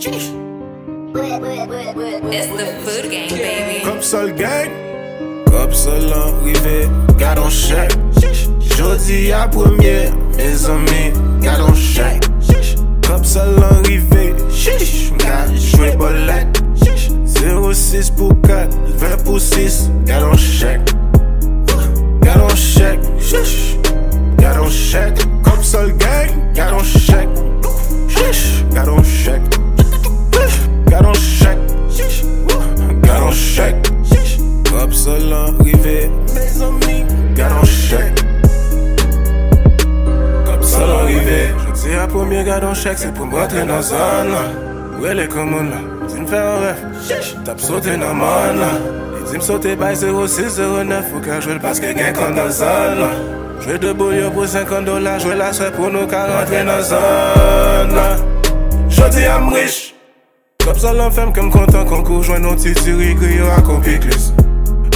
It's the food gang, baby. Comme ça le gang, comme ça l'arrivée, garde en chèque. Jodi à premier, mes amis, garde en chèque. Comme ça l'arrivée, garde jouer bolette. 06 pour 4, 20 pour 6, garde en chèque. Garde en chèque, garde en chèque. Comme ça le gang, garde en chèque. Garde en chèque. Garde en chèque. Garde en chèque. Comme ça l'arrivée, mes amis, garde en chèque. Comme ça l'arrivée, je dis à premier garde en chèque, c'est pour me rentrer dans la zone là. Où elle est commune là, dis me faire un rêve, tape sauter dans la man là. Et dis me sauter by 0609, faut qu'à jouer le basket gain quand dans la zone là. Jouer de bouillon pour $50, jouer la soirée pour nous qu'à rentrer dans la zone là. Je dis à m'riche, comme ça l'enfant comme content qu'on court joint nos titi rigri à compiclis.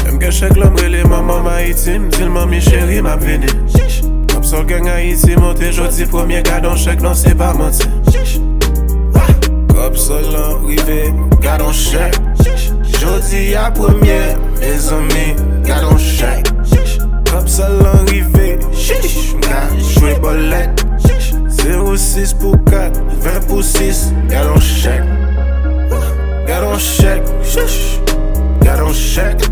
Même que chaque l'homme les maman Haïti, m'dit le mami chéri m'a venu. Comme ça le gang Haïti monté, jodi premier garde en chèque, non c'est pas menti. Comme ça l'arrivée, garde en chèque. Jodi à premier, mes amis, garde en chèque. Comme ça l'arrivée, garde jouer bolette. 06 pour 4, 20 pour 6, garde en chèque. Garde en chèque, garde en chèque.